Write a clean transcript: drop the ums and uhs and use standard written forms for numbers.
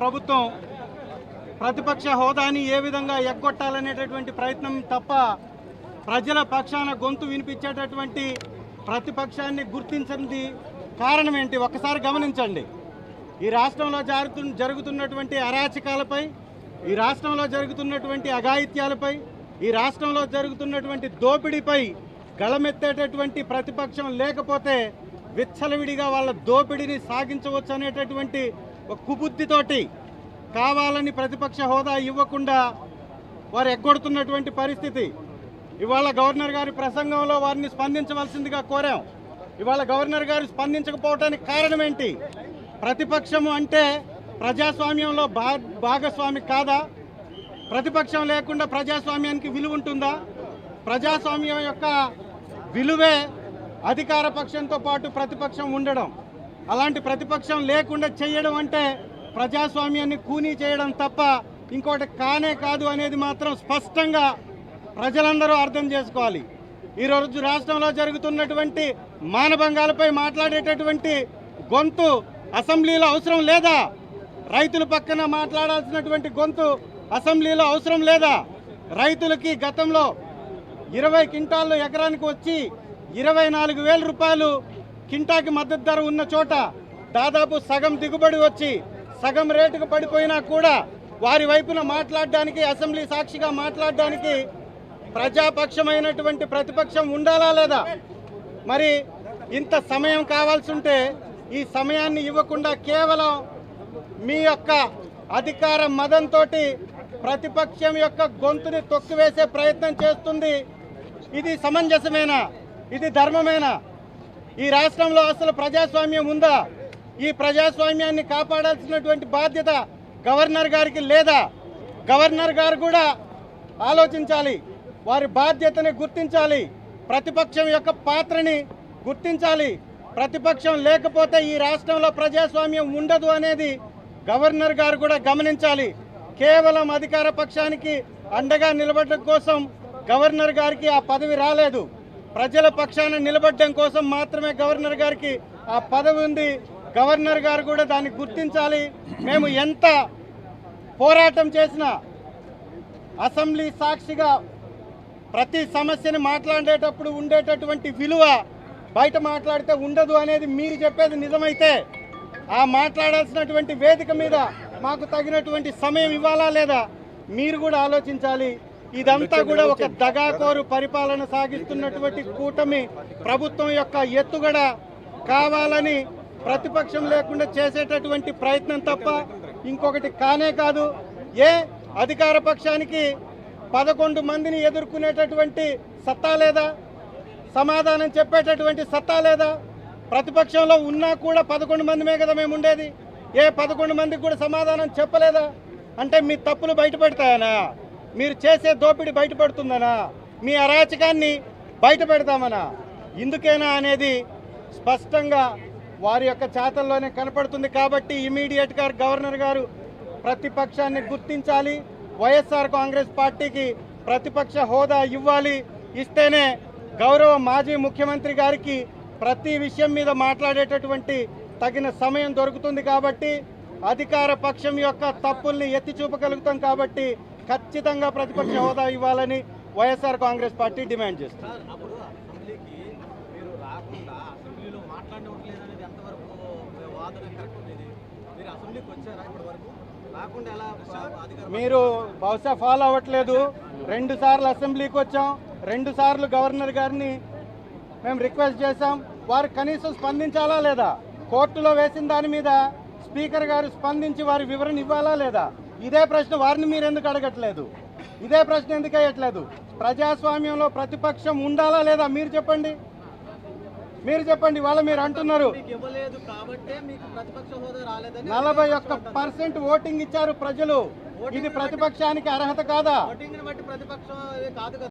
ప్రభుత్వం ప్రతిపక్ష హోదాని ఏ విధంగా ఎగ్గొట్టాలనేటటువంటి ప్రయత్నం తప్ప ప్రజల పక్షాన గొంతు వినిపించేటటువంటి ప్రతిపక్షాన్ని గుర్తించింది కారణం ఏంటి ఒక్కసారి గమనించండి. ఈ రాష్ట్రంలో జరుగుతున్నటువంటి అరాచకాలపై, ఈ రాష్ట్రంలో జరుగుతున్నటువంటి అఘాయిత్యాలపై, ఈ రాష్ట్రంలో జరుగుతున్నటువంటి దోపిడీపై గళమెత్తేటటువంటి ప్రతిపక్షం లేకపోతే విచ్చలవిడిగా వాళ్ళ దోపిడీని సాగించవచ్చు అనేటటువంటి ఒక కుబుద్ధితోటి కావాలని ప్రతిపక్ష హోదా ఇవ్వకుండా వారు ఎగ్గొడుతున్నటువంటి పరిస్థితి. ఇవాళ గవర్నర్ గారి ప్రసంగంలో వారిని స్పందించవలసిందిగా కోరాం. ఇవాళ గవర్నర్ గారు స్పందించకపోవడానికి కారణం ఏంటి? ప్రతిపక్షము అంటే ప్రజాస్వామ్యంలో భాగస్వామి కాదా? ప్రతిపక్షం లేకుండా ప్రజాస్వామ్యానికి విలువ ఉంటుందా? ప్రజాస్వామ్యం యొక్క విలువే అధికార పక్షంతో పాటు ప్రతిపక్షం ఉండడం. అలాంటి ప్రతిపక్షం లేకుండా చేయడం అంటే ప్రజాస్వామ్యాన్ని కూనీ చేయడం తప్ప ఇంకోటి కానే కాదు అనేది మాత్రం స్పష్టంగా ప్రజలందరూ అర్థం చేసుకోవాలి. ఈరోజు రాష్ట్రంలో జరుగుతున్నటువంటి మానభంగాలపై మాట్లాడేటటువంటి గొంతు అసెంబ్లీలో అవసరం లేదా? రైతుల పక్కన మాట్లాడాల్సినటువంటి గొంతు అసెంబ్లీలో అవసరం లేదా? రైతులకి గతంలో 20 క్వింటాళ్ళు ఎకరానికి వచ్చి 24,000 రూపాయలు కింటాకి మద్దతు ధర ఉన్న చోట దాదాపు సగం దిగుబడి వచ్చి సగం రేటుకు పడిపోయినా కూడా వారి వైపున మాట్లాడడానికి, అసెంబ్లీ సాక్షిగా మాట్లాడడానికి ప్రజాపక్షమైనటువంటి ప్రతిపక్షం ఉండాలా లేదా? మరి ఇంత సమయం కావాల్సి ఉంటే ఈ సమయాన్ని ఇవ్వకుండా కేవలం మీ యొక్క అధికార మదంతో ప్రతిపక్షం యొక్క గొంతుని తొక్కివేసే ప్రయత్నం చేస్తుంది. ఇది సమంజసమేనా? ఇది ధర్మమేనా? ఈ రాష్ట్రంలో అసలు ప్రజాస్వామ్యం ఉందా? ఈ ప్రజాస్వామ్యాన్ని కాపాడాల్సినటువంటి బాధ్యత గవర్నర్ గారికి లేదా? గవర్నర్ గారు కూడా ఆలోచించాలి, వారి బాధ్యతని గుర్తించాలి, ప్రతిపక్షం యొక్క పాత్రని గుర్తించాలి. ప్రతిపక్షం లేకపోతే ఈ రాష్ట్రంలో ప్రజాస్వామ్యం ఉండదు అనేది గవర్నర్ గారు కూడా గమనించాలి. కేవలం అధికార పక్షానికి అండగా నిలబడడం కోసం గవర్నర్ గారికి ఆ పదవి రాలేదు. ప్రజల పక్షాన నిలబడడం కోసం మాత్రమే గవర్నర్ గారికి ఆ పదవి ఉంది. గవర్నర్ గారు కూడా దాన్ని గుర్తించాలి. మేము ఎంత పోరాటం చేసినా అసెంబ్లీ సాక్షిగా ప్రతి సమస్యని మాట్లాడేటప్పుడు ఉండేటటువంటి విలువ బయట మాట్లాడితే ఉండదు అనేది మీరు చెప్పేది నిజమైతే ఆ మాట్లాడాల్సినటువంటి వేదిక మీద మాకు తగినటువంటి సమయం ఇవ్వాలా లేదా? మీరు కూడా ఆలోచించాలి. ఇదంతా కూడా ఒక దగాకోరు పరిపాలన సాగిస్తున్నటువంటి కూటమి ప్రభుత్వం యొక్క ఎత్తుగడ కావాలని ప్రతిపక్షం లేకుండా చేసేటటువంటి ప్రయత్నం తప్ప ఇంకొకటి కానే కాదు. అధికార పక్షానికి 11 మందిని ఎదుర్కొనేటటువంటి సత్తా లేదా? సమాధానం చెప్పేటటువంటి సత్తా లేదా? ప్రతిపక్షంలో ఉన్నా కూడా 11 మందిమే కదా మేము ఉండేది. 11 మందికి కూడా సమాధానం చెప్పలేదా? అంటే మీ తప్పులు బయటపడతాయనా? మీరు చేసే దోపిడీ బయటపడుతుందనా? మీ అరాచకాన్ని బయట పెడతామనా? ఇందుకేనా అనేది స్పష్టంగా వారి యొక్క చేతల్లోనే కనపడుతుంది. కాబట్టి ఇమీడియట్గా గవర్నర్ గారు ప్రతిపక్షాన్ని గుర్తించాలి. వైఎస్ఆర్ కాంగ్రెస్ పార్టీకి ప్రతిపక్ష హోదా ఇవ్వాలి. ఇస్తేనే గౌరవ మాజీ ముఖ్యమంత్రి గారికి ప్రతి విషయం మీద మాట్లాడేటటువంటి తగిన సమయం దొరుకుతుంది. కాబట్టి అధికార పక్షం యొక్క తప్పుల్ని ఎత్తి చూపగలుగుతాం. కాబట్టి ఖచ్చితంగా ప్రతిపక్ష హోదా ఇవ్వాలని వైఎస్ఆర్ కాంగ్రెస్ పార్టీ డిమాండ్ చేస్తుంది. మీరు బహుశా ఫాలో అవ్వట్లేదు. 2 సార్లు అసెంబ్లీకి వచ్చాం, 2 సార్లు గవర్నర్ గారిని మేము రిక్వెస్ట్ చేశాం. వారు కనీసం స్పందించాలా లేదా? కోర్టులో వేసిన దాని మీద స్పీకర్ గారు స్పందించి వారి వివరణ ఇవ్వాలా లేదా? ఇదే ప్రశ్న వారిని మీరు ఎందుకు అడగట్లేదు? ఇదే ప్రశ్న ఎందుకు వేయట్లేదు? ప్రజాస్వామ్యంలో ప్రతిపక్షం ఉండాలా లేదా? మీరు చెప్పండి. వాళ్ళ మీరు అంటున్నారు 41% ఓటింగ్ ఇచ్చారు ప్రజలు. ఇది ప్రతిపక్షానికి అర్హత కాదా?